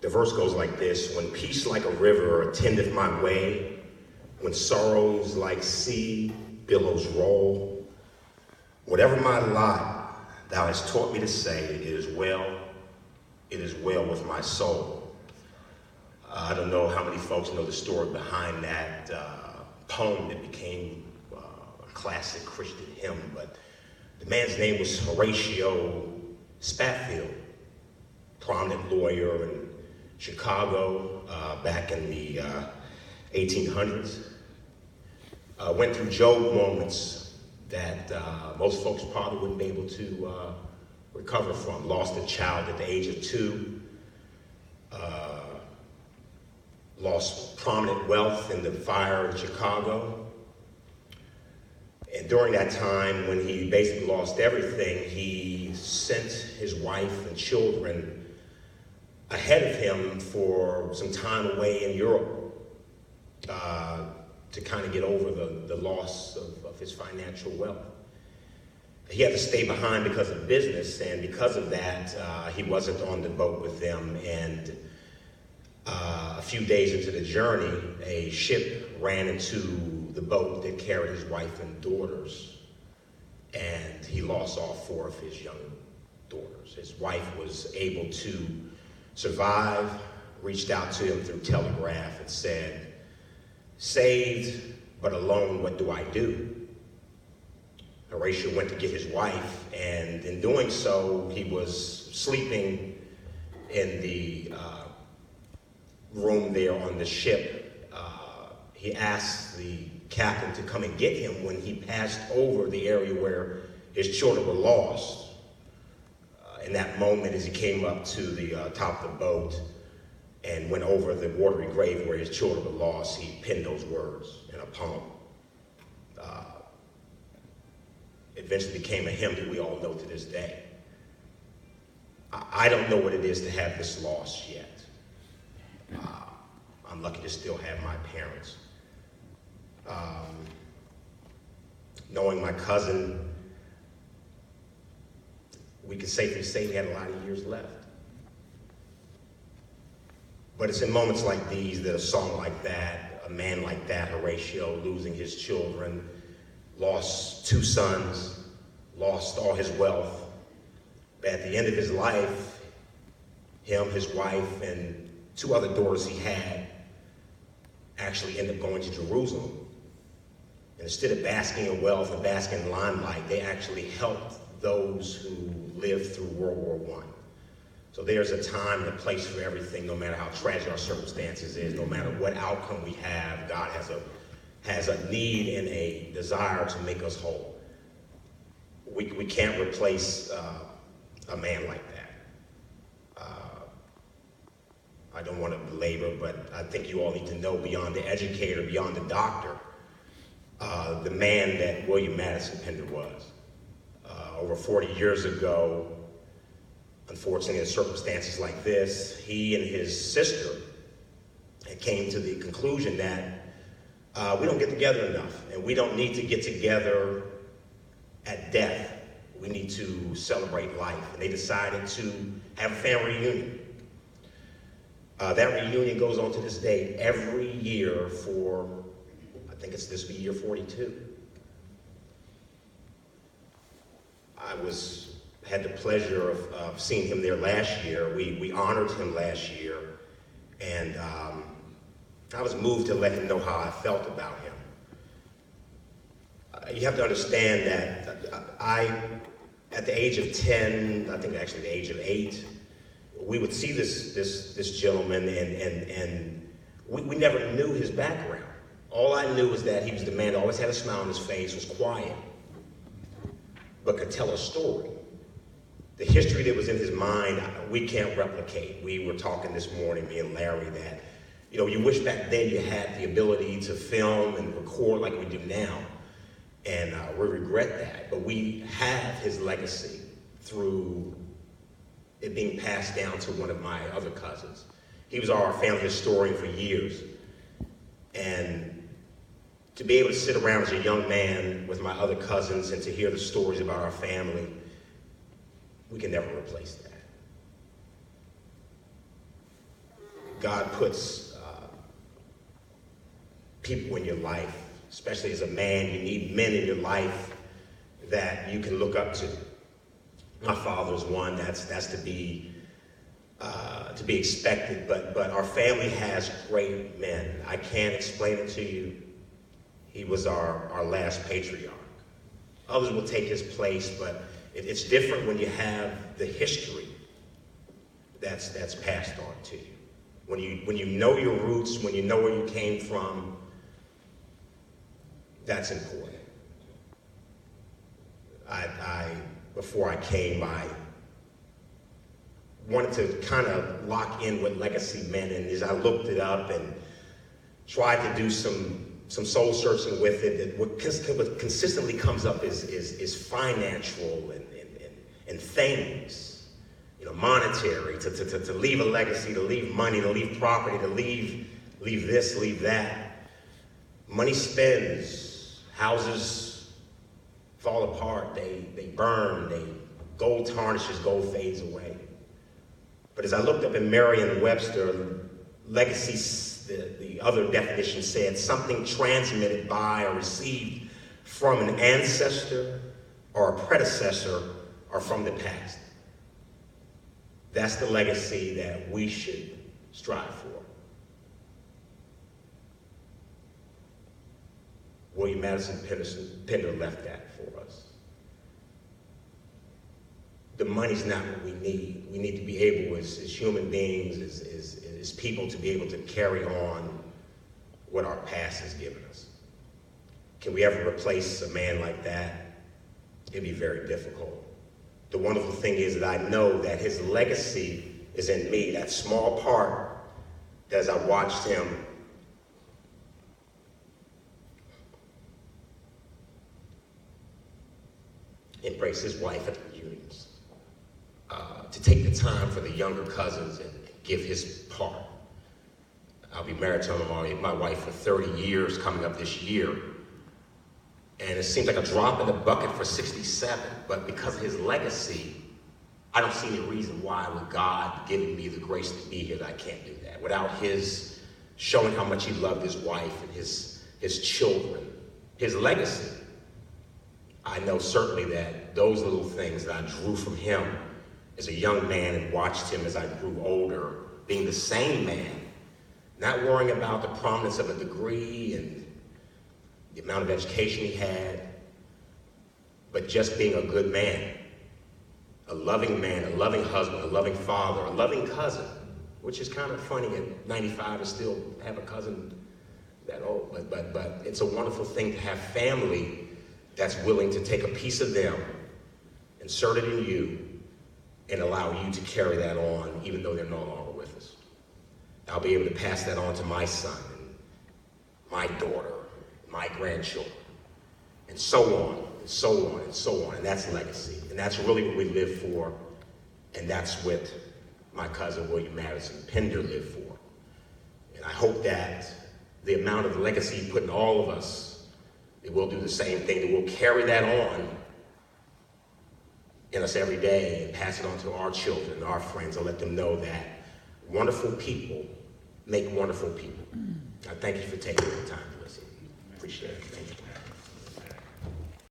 The verse goes like this: when peace like a river attendeth my way, when sorrows like sea billows roll, whatever my lot, thou hast taught me to say, it is well with my soul. I don't know how many folks know the story behind that poem that became a classic Christian hymn, but the man's name was Horatio Spafford, prominent lawyer in Chicago back in the 1800s. Went through Job moments that most folks probably wouldn't be able to recover from. Lost a child at the age of 2. Lost prominent wealth in the fire in Chicago. And during that time, when he basically lost everything, he sent his wife and children ahead of him for some time away in Europe to kind of get over the loss of his financial wealth. He had to stay behind because of business, and because of that, he wasn't on the boat with them. And a few days into the journey, a ship ran into the boat that carried his wife and daughters, and he lost all 4 of his young daughters. His wife was able to survive, reached out to him through telegraph and said, "Saved, but alone, what do I do?" Horatio went to get his wife, and in doing so, he was sleeping in the room there on the ship. He asked the captain to come and get him when he passed over the area where his children were lost. In that moment, as he came up to the top of the boat and went over the watery grave where his children were lost, he penned those words in a poem. Eventually became a hymn that we all know to this day. I don't know what it is to have this loss yet. I'm lucky to still have my parents. Knowing my cousin, we could safely say he had a lot of years left. But it's in moments like these that a song like that, a man like that, Horatio, losing his children, lost 2 sons, lost all his wealth. But at the end of his life, him, his wife, and 2 other daughters he had actually ended up going to Jerusalem. And instead of basking in wealth and basking in limelight, they actually helped those who lived through World War I. So there's a time and a place for everything, no matter how tragic our circumstances is, no matter what outcome we have. God has a need and a desire to make us whole. We can't replace a man like that. I don't want to belabor, but I think you all need to know, beyond the educator, beyond the doctor, the man that William Madison Pender was. Over 40 years ago, unfortunately, in circumstances like this, he and his sister came to the conclusion that we don't get together enough, and we don't need to get together at death. We need to celebrate life. And they decided to have a family reunion. That reunion goes on to this day every year for, I think this will be year 42. I had the pleasure of seeing him there last year. We honored him last year, and I was moved to let him know how I felt about him. You have to understand that at the age of 10, I think actually the age of 8, we would see this gentleman, and we never knew his background. All I knew was that he was the man that always had a smile on his face, was quiet, but could tell a story. The history that was in his mind, we can't replicate. We were talking this morning, me and Larry, that you wish back then you had the ability to film and record like we do now, and we regret that. But we have his legacy through it being passed down to one of my other cousins. He was our family historian for years, and to be able to sit around as a young man with my other cousins and to hear the stories about our family, we can never replace that. God puts people in your life, especially as a man. You need men in your life that you can look up to. My father's one. That's to be expected. But our family has great men. I can't explain it to you. He was our last patriarch. Others will take his place, but it's different when you have the history that's passed on to you. When you know your roots, when you know where you came from, that's important. Before I came, I wanted to kind of lock in what legacy meant, and as I looked it up and tried to do some soul searching with it, what consistently comes up is financial and things, monetary, to leave a legacy, to leave money, to leave property, to leave this, leave that. Money spends, houses fall apart, they burn, gold tarnishes, gold fades away. But as I looked up in Merriam-Webster, legacy, the other definition said something transmitted by or received from an ancestor or a predecessor or from the past. That's the legacy that we should strive for. William Madison Pender left that for us. The money's not what we need. We need to be able, as human beings, as people, to be able to carry on what our past has given us. Can we ever replace a man like that? It'd be very difficult. The wonderful thing is that I know that his legacy is in me, that small part that as I watched him embrace his wife at the reunions, to take the time for the younger cousins and give his part. I'll be married to my wife for 30 years coming up this year. And it seems like a drop in the bucket for 67, but because of his legacy, I don't see any reason why, with God giving me the grace to be here, that I can't do that. Without his showing how much he loved his wife and his children, his legacy, I know certainly that those little things that I drew from him as a young man and watched him as I grew older, being the same man, not worrying about the prominence of a degree and the amount of education he had, but just being a good man, a loving man, a loving husband, a loving father, a loving cousin, which is kind of funny at 95 to still have a cousin that old, but it's a wonderful thing to have family that's willing to take a piece of them, insert it in you, and allow you to carry that on, even though they're no longer with us. I'll be able to pass that on to my son, and my daughter, my grandchildren, and so on, and so on, and so on. And that's legacy. And that's really what we live for. And that's what my cousin William Madison Pender lived for. And I hope that the amount of legacy he put in all of us, that we'll do the same thing, that we'll carry that on in us every day and pass it on to our children, our friends, and let them know that wonderful people make wonderful people. I thank you for taking the time to listen. Appreciate it. Thank you.